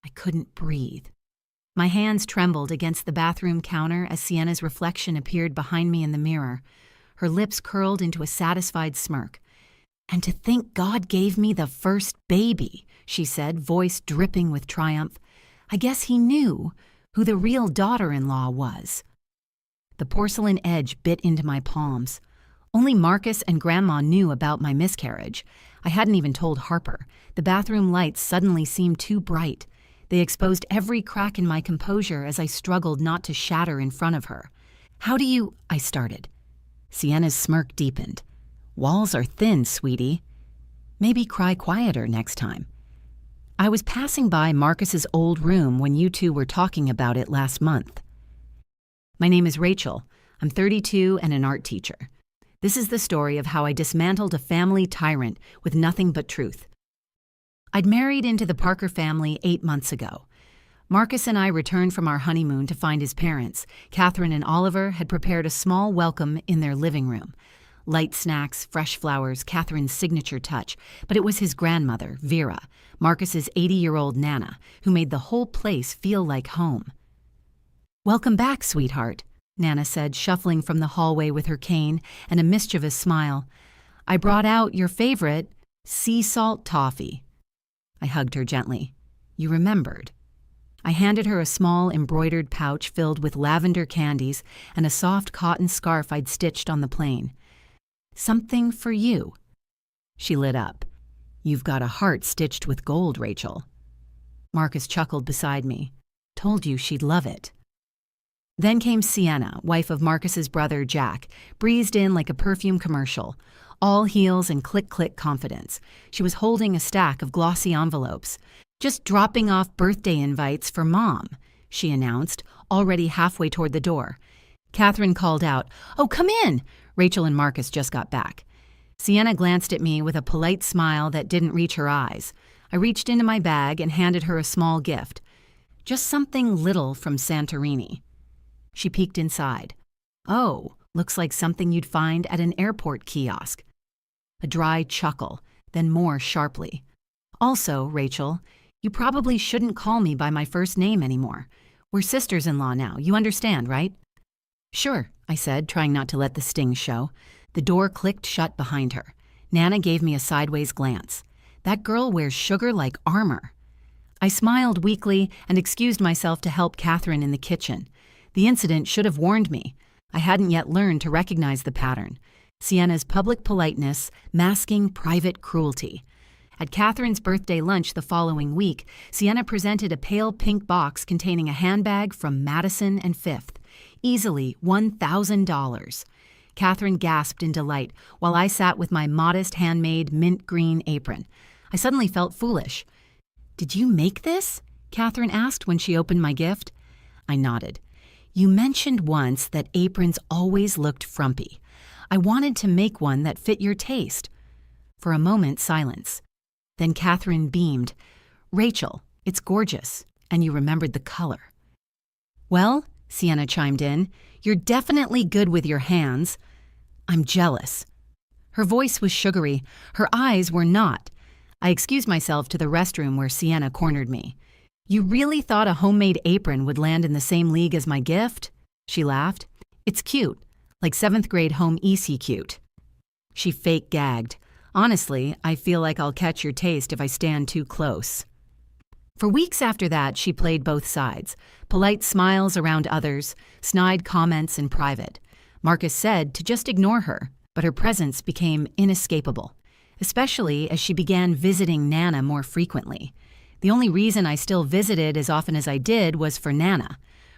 I couldn't breathe. My hands trembled against the bathroom counter as Sienna's reflection appeared behind me in the mirror. Her lips curled into a satisfied smirk. "And to think God gave me the first baby," she said, voice dripping with triumph. "I guess he knew who the real daughter-in-law was." The porcelain edge bit into my palms. Only Marcus and Grandma knew about my miscarriage. I hadn't even told Harper. The bathroom lights suddenly seemed too bright. They exposed every crack in my composure as I struggled not to shatter in front of her. "How do you—" I started. Sienna's smirk deepened. "Walls are thin, sweetie. Maybe cry quieter next time." "I was passing by Marcus's old room when you two were talking about it last month." "My name is Rachel. I'm 32 and an art teacher. This is the story of how I dismantled a family tyrant with nothing but truth. I'd married into the Parker family 8 months ago. Marcus and I returned from our honeymoon to find his parents. Catherine and Oliver had prepared a small welcome in their living room. Light snacks, fresh flowers, Catherine's signature touch. But it was his grandmother, Vera, Marcus's 80-year-old Nana, who made the whole place feel like home. "Welcome back, sweetheart," Nana said, shuffling from the hallway with her cane and a mischievous smile. "I brought out your favorite, sea salt toffee." I hugged her gently. "You remembered." I handed her a small embroidered pouch filled with lavender candies and a soft cotton scarf I'd stitched on the plane. "Something for you." She lit up. "You've got a heart stitched with gold, Rachel." Marcus chuckled beside me. "Told you she'd love it." Then came Sienna, wife of Marcus's brother Jack, breezed in like a perfume commercial. All heels and click-click confidence. She was holding a stack of glossy envelopes. "Just dropping off birthday invites for Mom," she announced, already halfway toward the door. Catherine called out, "Oh, come in!" Rachel and Marcus just got back. Sienna glanced at me with a polite smile that didn't reach her eyes. I reached into my bag and handed her a small gift. "Just something little from Santorini." She peeked inside. "Oh, looks like something you'd find at an airport kiosk." A dry chuckle, then more sharply. "Also, Rachel, you probably shouldn't call me by my first name anymore. We're sisters-in-law now, you understand, right?" "Sure," I said, trying not to let the sting show. The door clicked shut behind her. Nana gave me a sideways glance. "That girl wears sugar like armor." I smiled weakly and excused myself to help Catherine in the kitchen. The incident should have warned me. I hadn't yet learned to recognize the pattern. Sienna's public politeness masking private cruelty. At Catherine's birthday lunch the following week, Sienna presented a pale pink box containing a handbag from Madison and Fifth. Easily $1,000. Catherine gasped in delight, while I sat with my modest handmade mint green apron. I suddenly felt foolish. "Did you make this?" Catherine asked when she opened my gift. I nodded. "You mentioned once that aprons always looked frumpy. I wanted to make one that fit your taste." For a moment, silence. Then Catherine beamed. "Rachel, it's gorgeous, and you remembered the color." "Well," Sienna chimed in, "you're definitely good with your hands." "I'm jealous." Her voice was sugary. Her eyes were not. I excused myself to the restroom where Sienna cornered me. "You really thought a homemade apron would land in the same league as my gift?" She laughed. "It's cute. Like 7th grade home EC cute." She fake gagged. "Honestly, I feel like I'll catch your taste if I stand too close." For weeks after that, she played both sides. Polite smiles around others, snide comments in private. Marcus said to just ignore her, but her presence became inescapable, especially as she began visiting Nana more frequently. The only reason I still visited as often as I did was for Nana.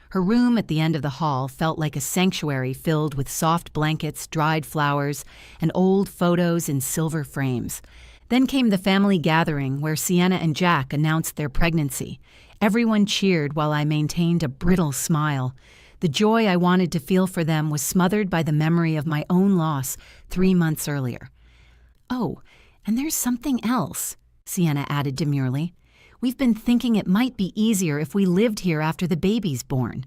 Her room at the end of the hall felt like a sanctuary filled with soft blankets, dried flowers, and old photos in silver frames. Then came the family gathering where Sienna and Jack announced their pregnancy. Everyone cheered while I maintained a brittle smile. The joy I wanted to feel for them was smothered by the memory of my own loss 3 months earlier. "Oh, and there's something else," Sienna added demurely. "We've been thinking it might be easier if we lived here after the baby's born.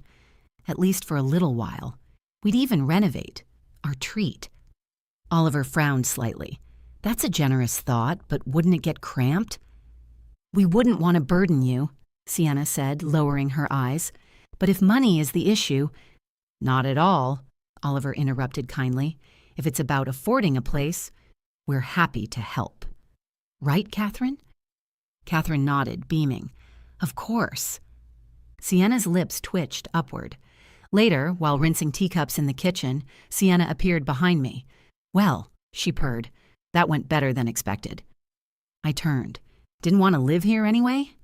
At least for a little while. We'd even renovate. Our treat." Oliver frowned slightly. "That's a generous thought, but wouldn't it get cramped?" "We wouldn't want to burden you." Sienna said, lowering her eyes. "But if money is the issue—" "Not at all," Oliver interrupted kindly. "If it's about affording a place, we're happy to help." "Right, Catherine?" Catherine nodded, beaming. "Of course." Sienna's lips twitched upward. Later, while rinsing teacups in the kitchen, Sienna appeared behind me. "Well," she purred, "that went better than expected." I turned. "Didn't want to live here anyway?"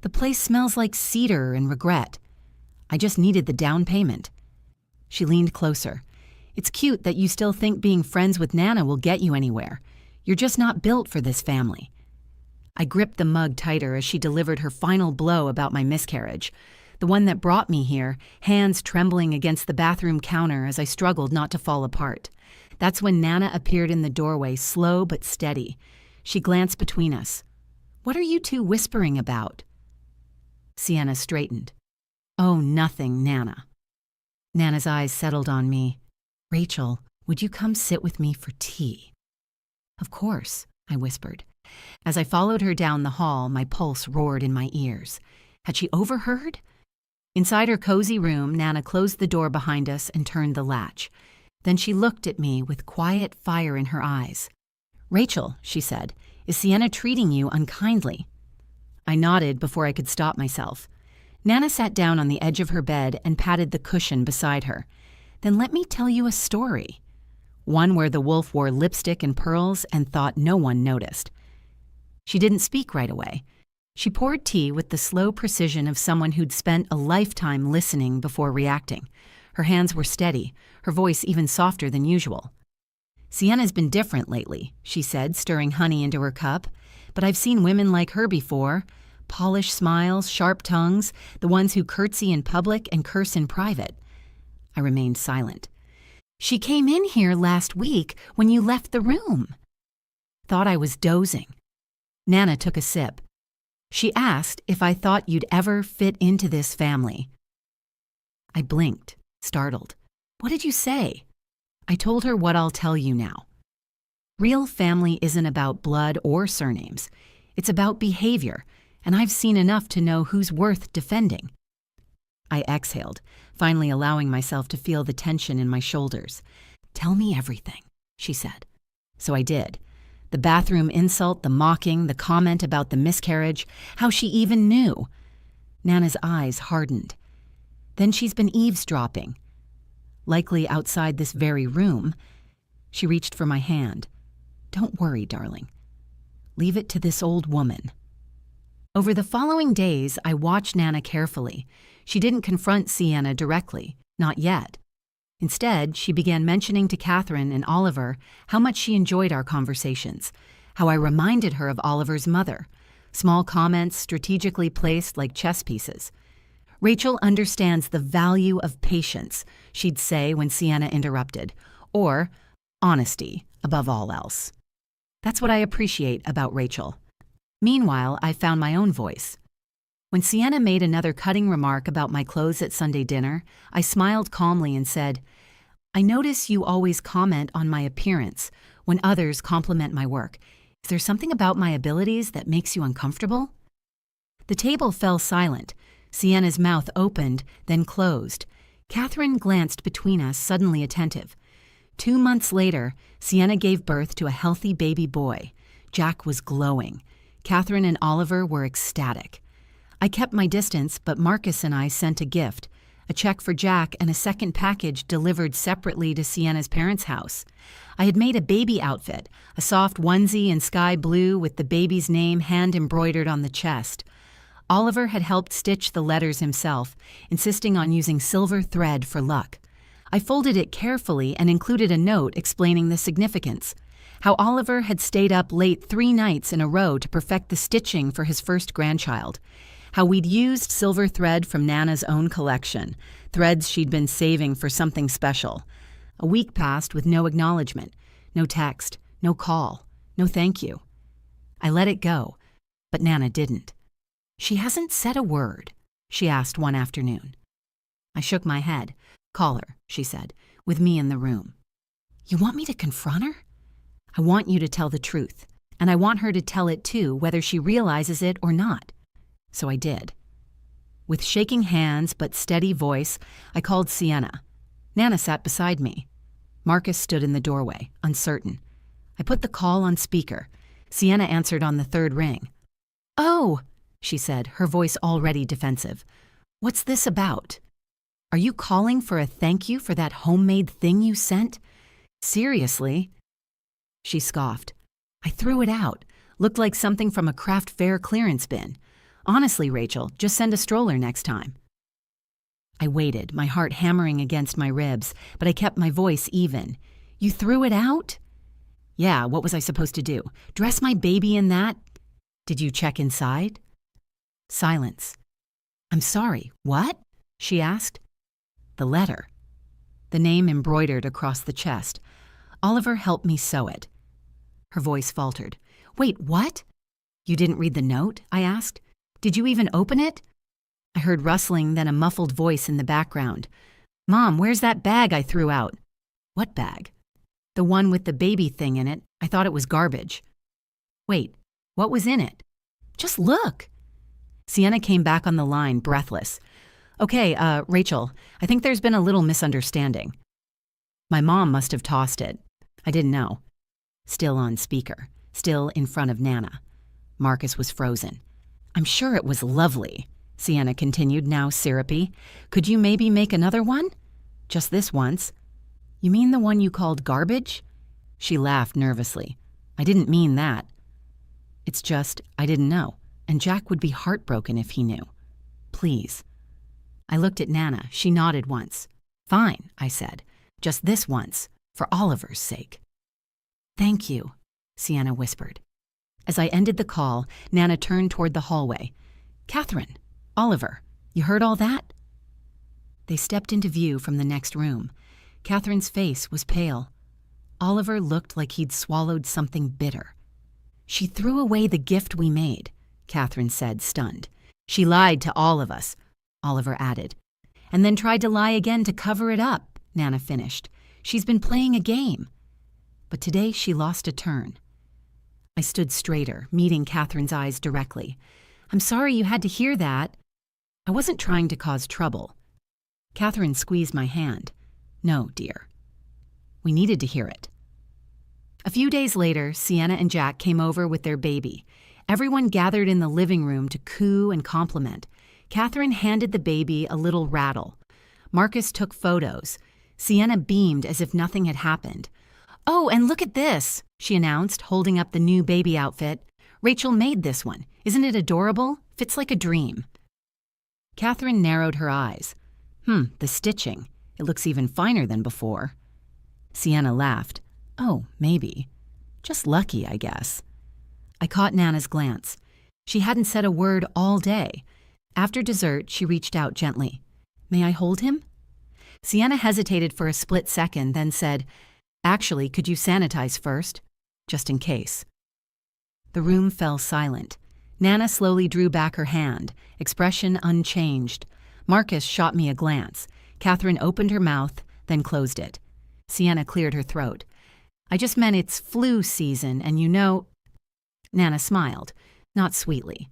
"The place smells like cedar and regret. I just needed the down payment." She leaned closer. "It's cute that you still think being friends with Nana will get you anywhere. You're just not built for this family." I gripped the mug tighter as she delivered her final blow about my miscarriage, the one that brought me here, hands trembling against the bathroom counter as I struggled not to fall apart. That's when Nana appeared in the doorway, slow but steady. She glanced between us. "What are you two whispering about?" Sienna straightened. "Oh, nothing, Nana." Nana's eyes settled on me. "Rachel, would you come sit with me for tea?" "Of course," I whispered. As I followed her down the hall, my pulse roared in my ears. Had she overheard? Inside her cozy room, Nana closed the door behind us and turned the latch. Then she looked at me with quiet fire in her eyes. "Rachel," she said, "is Sienna treating you unkindly?" I nodded before I could stop myself. Nana sat down on the edge of her bed and patted the cushion beside her. "Then let me tell you a story." One where the wolf wore lipstick and pearls and thought no one noticed. She didn't speak right away. She poured tea with the slow precision of someone who'd spent a lifetime listening before reacting. Her hands were steady, her voice even softer than usual. "Sienna's been different lately," she said, stirring honey into her cup. "But I've seen women like her before. Polished smiles, sharp tongues, the ones who curtsy in public and curse in private." I remained silent. "She came in here last week when you left the room." Thought I was dozing. Nana took a sip. "She asked if I thought you'd ever fit into this family." I blinked, startled. "What did you say?" I told her what I'll tell you now. Real family isn't about blood or surnames. It's about behavior, and I've seen enough to know who's worth defending. I exhaled, finally allowing myself to feel the tension in my shoulders. "Tell me everything," she said. So I did. The bathroom insult, the mocking, the comment about the miscarriage, how she even knew. Nana's eyes hardened. "Then she's been eavesdropping. Likely outside this very room." She reached for my hand. "Don't worry, darling. Leave it to this old woman." Over the following days, I watched Nana carefully. She didn't confront Sienna directly, not yet. Instead, she began mentioning to Catherine and Oliver how much she enjoyed our conversations, how I reminded her of Oliver's mother, small comments strategically placed like chess pieces. "Rachel understands the value of patience," she'd say when Sienna interrupted, or honesty above all else. That's what I appreciate about Rachel. Meanwhile, I found my own voice. When Sienna made another cutting remark about my clothes at Sunday dinner, I smiled calmly and said, "I notice you always comment on my appearance when others compliment my work. Is there something about my abilities that makes you uncomfortable?" The table fell silent. Sienna's mouth opened, then closed. Catherine glanced between us, suddenly attentive. 2 months later, Sienna gave birth to a healthy baby boy. Jack was glowing. Catherine and Oliver were ecstatic. I kept my distance, but Marcus and I sent a gift, a check for Jack and a second package delivered separately to Sienna's parents' house. I had made a baby outfit, a soft onesie in sky blue with the baby's name hand-embroidered on the chest. Oliver had helped stitch the letters himself, insisting on using silver thread for luck. I folded it carefully and included a note explaining the significance. How Oliver had stayed up late 3 nights in a row to perfect the stitching for his first grandchild. How we'd used silver thread from Nana's own collection, threads she'd been saving for something special. A week passed with no acknowledgement, no text, no call, no thank you. I let it go, but Nana didn't. "She hasn't said a word," she asked one afternoon. I shook my head. "Call her," she said, "with me in the room." "You want me to confront her?" "I want you to tell the truth, and I want her to tell it too, whether she realizes it or not." So I did. With shaking hands but steady voice, I called Sienna. Nana sat beside me. Marcus stood in the doorway, uncertain. I put the call on speaker. Sienna answered on the third ring. "Oh," she said, her voice already defensive. "What's this about? Are you calling for a thank you for that homemade thing you sent? Seriously?" She scoffed. "I threw it out. Looked like something from a craft fair clearance bin. Honestly, Rachel, just send a stroller next time." I waited, my heart hammering against my ribs, but I kept my voice even. "You threw it out?" "Yeah, what was I supposed to do? Dress my baby in that?" "Did you check inside?" Silence. "I'm sorry, what?" she asked. "The letter." The name embroidered across the chest. Oliver helped me sew it. Her voice faltered. "Wait, what?" "You didn't read the note?" I asked. "Did you even open it?" I heard rustling, then a muffled voice in the background. "Mom, where's that bag I threw out?" "What bag?" "The one with the baby thing in it. I thought it was garbage." "Wait, what was in it?" "Just look." Sienna came back on the line, breathless. "Okay, Rachel, I think there's been a little misunderstanding." My mom must have tossed it. I didn't know. Still on speaker, still in front of Nana. Marcus was frozen. "I'm sure it was lovely," Sienna continued, now syrupy. "Could you maybe make another one? Just this once." "You mean the one you called garbage?" She laughed nervously. "I didn't mean that. It's just, I didn't know, and Jack would be heartbroken if he knew. Please." I looked at Nana. She nodded once. "Fine," I said. "Just this once, for Oliver's sake." "Thank you," Sienna whispered. As I ended the call, Nana turned toward the hallway. "Catherine, Oliver, you heard all that?" They stepped into view from the next room. Catherine's face was pale. Oliver looked like he'd swallowed something bitter. "She threw away the gift we made," Catherine said, stunned. "She lied to all of us," Oliver added. "And then tried to lie again to cover it up," Nana finished. "She's been playing a game." But today she lost a turn. I stood straighter, meeting Catherine's eyes directly. "I'm sorry you had to hear that." I wasn't trying to cause trouble. Catherine squeezed my hand. "No, dear. We needed to hear it." A few days later, Sienna and Jack came over with their baby. Everyone gathered in the living room to coo and compliment. Catherine handed the baby a little rattle. Marcus took photos. Sienna beamed as if nothing had happened. "Oh, and look at this," she announced, holding up the new baby outfit. "Rachel made this one. Isn't it adorable? Fits like a dream." Catherine narrowed her eyes. The stitching. It looks even finer than before." Sienna laughed. "Oh, maybe. Just lucky, I guess." I caught Nana's glance. She hadn't said a word all day. After dessert, she reached out gently. "May I hold him?" Sienna hesitated for a split second, then said, "Actually, could you sanitize first? Just in case." The room fell silent. Nana slowly drew back her hand, expression unchanged. Marcus shot me a glance. Catherine opened her mouth, then closed it. Sienna cleared her throat. "I just meant it's flu season, and you know—" Nana smiled, not sweetly.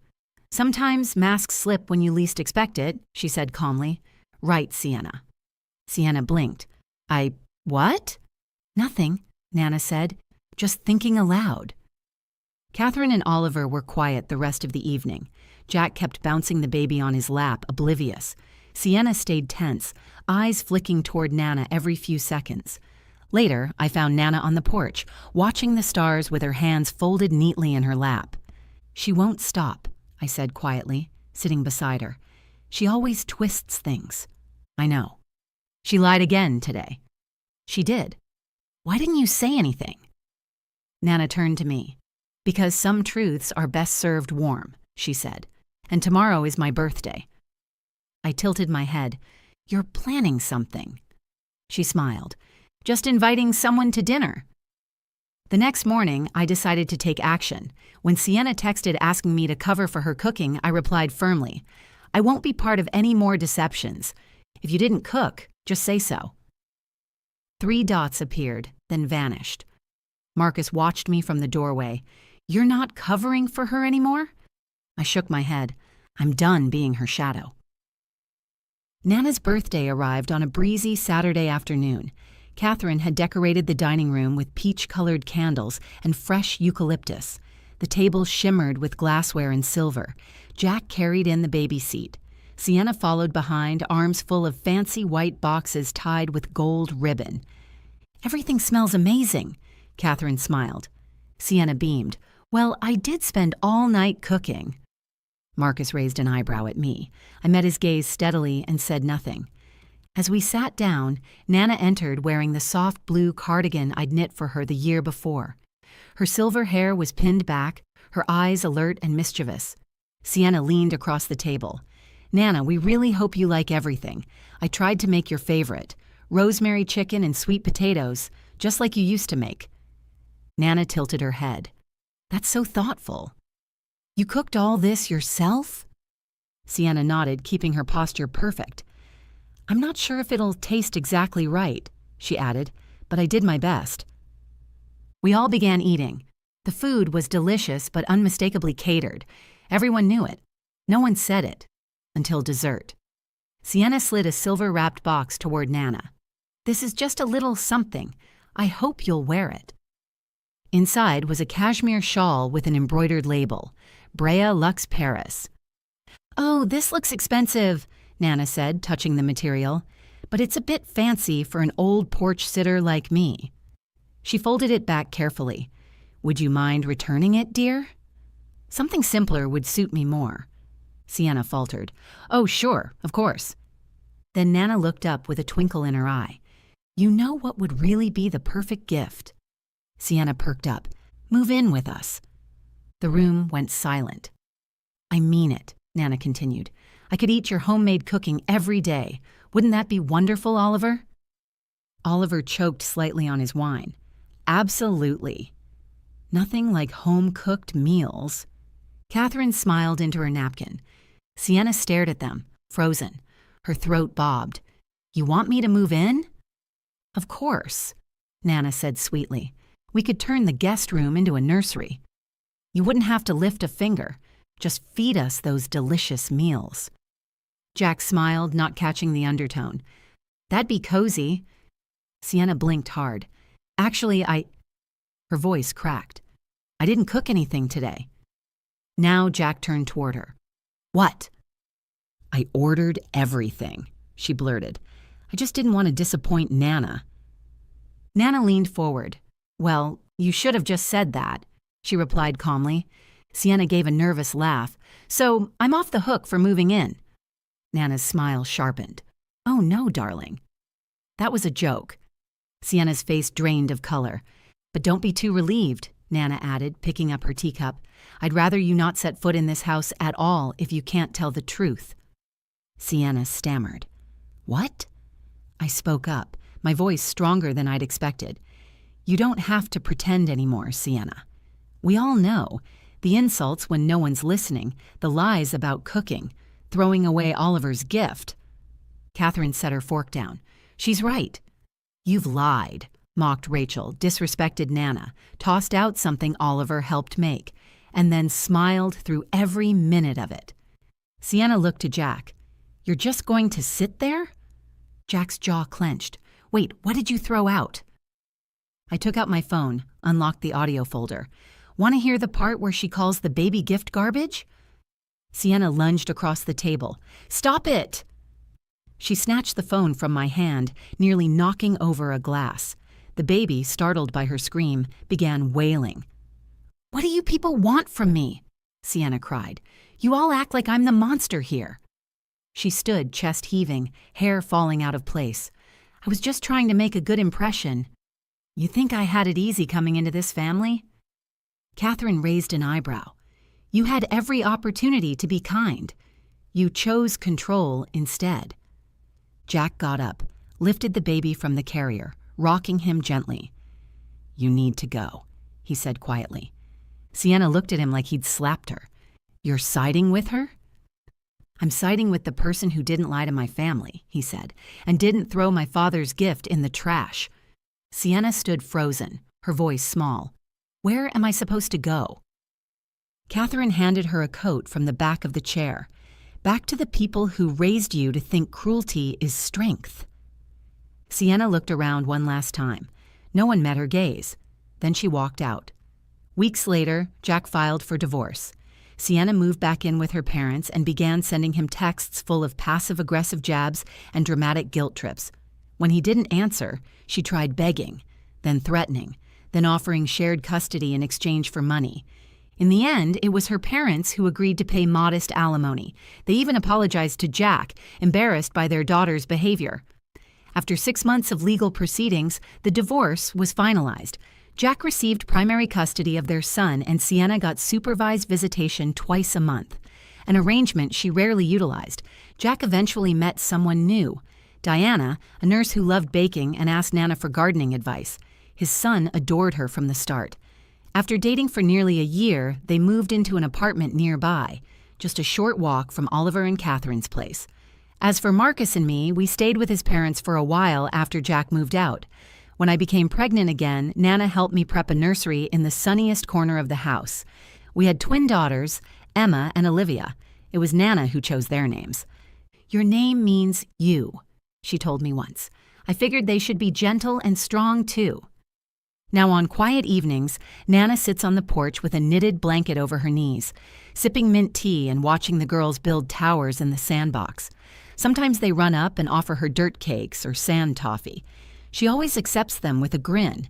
"Sometimes masks slip when you least expect it," she said calmly. "Right, Sienna." Sienna blinked. What?" "Nothing," Nana said. "Just thinking aloud." Catherine and Oliver were quiet the rest of the evening. Jack kept bouncing the baby on his lap, oblivious. Sienna stayed tense, eyes flicking toward Nana every few seconds. Later, I found Nana on the porch, watching the stars with her hands folded neatly in her lap. "She won't stop," I said quietly, sitting beside her. "She always twists things." "I know." "She lied again today." "She did." "Why didn't you say anything?" Nana turned to me. "Because some truths are best served warm," she said. "And tomorrow is my birthday." I tilted my head. "You're planning something." She smiled. "Just inviting someone to dinner." The next morning, I decided to take action. When Sienna texted asking me to cover for her cooking, I replied firmly, "I won't be part of any more deceptions. If you didn't cook, just say so." 3 dots appeared, then vanished. Marcus watched me from the doorway. "You're not covering for her anymore?" I shook my head. "I'm done being her shadow." Nana's birthday arrived on a breezy Saturday afternoon. Catherine had decorated the dining room with peach-colored candles and fresh eucalyptus. The table shimmered with glassware and silver. Jack carried in the baby seat. Sienna followed behind, arms full of fancy white boxes tied with gold ribbon. "Everything smells amazing," Catherine smiled. Sienna beamed. "Well, I did spend all night cooking." Marcus raised an eyebrow at me. I met his gaze steadily and said nothing. As we sat down, Nana entered wearing the soft blue cardigan I'd knit for her the year before. Her silver hair was pinned back, her eyes alert and mischievous. Sienna leaned across the table. "Nana, we really hope you like everything. I tried to make your favorite. Rosemary chicken and sweet potatoes, just like you used to make." Nana tilted her head. "That's so thoughtful. You cooked all this yourself?" Sienna nodded, keeping her posture perfect. "I'm not sure if it'll taste exactly right," she added, "but I did my best." We all began eating. The food was delicious but unmistakably catered. Everyone knew it. No one said it. Until dessert. Sienna slid a silver-wrapped box toward Nana. "This is just a little something. I hope you'll wear it." Inside was a cashmere shawl with an embroidered label, Brea Lux Paris. "Oh, this looks expensive," Nana said, touching the material, "but it's a bit fancy for an old porch sitter like me." She folded it back carefully. "Would you mind returning it, dear?" "Something simpler would suit me more." Sienna faltered. "Oh, sure, of course." Then Nana looked up with a twinkle in her eye. "You know what would really be the perfect gift?" Sienna perked up. "Move in with us." The room went silent. "I mean it," Nana continued. "I could eat your homemade cooking every day. Wouldn't that be wonderful, Oliver?" Oliver choked slightly on his wine. "Absolutely. Nothing like home-cooked meals." Catherine smiled into her napkin. Sienna stared at them, frozen. Her throat bobbed. "You want me to move in?" "Of course," Nana said sweetly. "We could turn the guest room into a nursery. You wouldn't have to lift a finger. Just feed us those delicious meals." Jack smiled, not catching the undertone. "That'd be cozy." Sienna blinked hard. "Actually, Her voice cracked. "I didn't cook anything today." Now Jack turned toward her. "What?" "I ordered everything," she blurted. "I just didn't want to disappoint Nana." Nana leaned forward. "Well, you should have just said that," she replied calmly. Sienna gave a nervous laugh. "So I'm off the hook for moving in." Nana's smile sharpened. "Oh no, darling." That was a joke. Sienna's face drained of color. "But don't be too relieved," Nana added, picking up her teacup. "I'd rather you not set foot in this house at all if you can't tell the truth." Sienna stammered. "What?" I spoke up, my voice stronger than I'd expected. "You don't have to pretend anymore, Sienna. We all know. The insults when no one's listening, the lies about cooking, throwing away Oliver's gift." Catherine set her fork down. "She's right." "You've lied," mocked Rachel, disrespected Nana, tossed out something Oliver helped make, and then smiled through every minute of it. Sienna looked to Jack. "You're just going to sit there?" Jack's jaw clenched. "Wait, what did you throw out?" I took out my phone, unlocked the audio folder. "Want to hear the part where she calls the baby gift garbage?" Sienna lunged across the table. "Stop it!" She snatched the phone from my hand, nearly knocking over a glass. The baby, startled by her scream, began wailing. "What do you people want from me?" Sienna cried. "You all act like I'm the monster here." She stood, chest heaving, hair falling out of place. "I was just trying to make a good impression." "You think I had it easy coming into this family?" Catherine raised an eyebrow. "You had every opportunity to be kind. You chose control instead." Jack got up, lifted the baby from the carrier, rocking him gently. "You need to go," he said quietly. Sienna looked at him like he'd slapped her. "You're siding with her?" "I'm siding with the person who didn't lie to my family," he said, "and didn't throw my father's gift in the trash." Sienna stood frozen, her voice small. "Where am I supposed to go?" Catherine handed her a coat from the back of the chair. Back to the people who raised you to think cruelty is strength. Sienna looked around one last time. No one met her gaze. Then she walked out. Weeks later, Jack filed for divorce. Sienna moved back in with her parents and began sending him texts full of passive-aggressive jabs and dramatic guilt trips. When he didn't answer, she tried begging, then threatening, then offering shared custody in exchange for money. In the end, it was her parents who agreed to pay modest alimony. They even apologized to Jack, embarrassed by their daughter's behavior. After 6 months of legal proceedings, the divorce was finalized. Jack received primary custody of their son, and Sienna got supervised visitation twice a month, an arrangement she rarely utilized. Jack eventually met someone new, Diana, a nurse who loved baking and asked Nana for gardening advice. His son adored her from the start. After dating for nearly a year, they moved into an apartment nearby, just a short walk from Oliver and Catherine's place. As for Marcus and me, we stayed with his parents for a while after Jack moved out. When I became pregnant again, Nana helped me prep a nursery in the sunniest corner of the house. We had twin daughters, Emma and Olivia. It was Nana who chose their names. "Your name means you," she told me once. I figured they should be gentle and strong too. Now on quiet evenings, Nana sits on the porch with a knitted blanket over her knees, sipping mint tea and watching the girls build towers in the sandbox. Sometimes they run up and offer her dirt cakes or sand toffee. She always accepts them with a grin.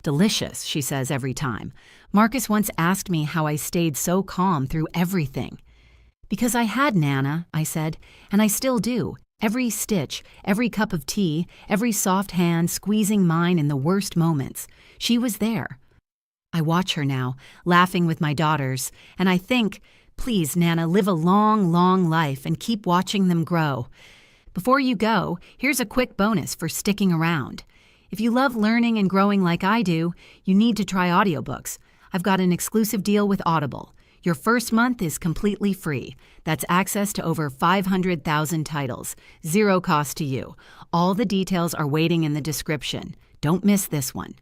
"Delicious," she says every time. Marcus once asked me how I stayed so calm through everything. "Because I had Nana," I said, "and I still do. Every stitch, every cup of tea, every soft hand squeezing mine in the worst moments. She was there." I watch her now, laughing with my daughters, and I think, please, Nana, live a long, long life and keep watching them grow. Before you go, here's a quick bonus for sticking around. If you love learning and growing like I do, you need to try audiobooks. I've got an exclusive deal with Audible. Your first month is completely free. That's access to over 500,000 titles. Zero cost to you. All the details are waiting in the description. Don't miss this one.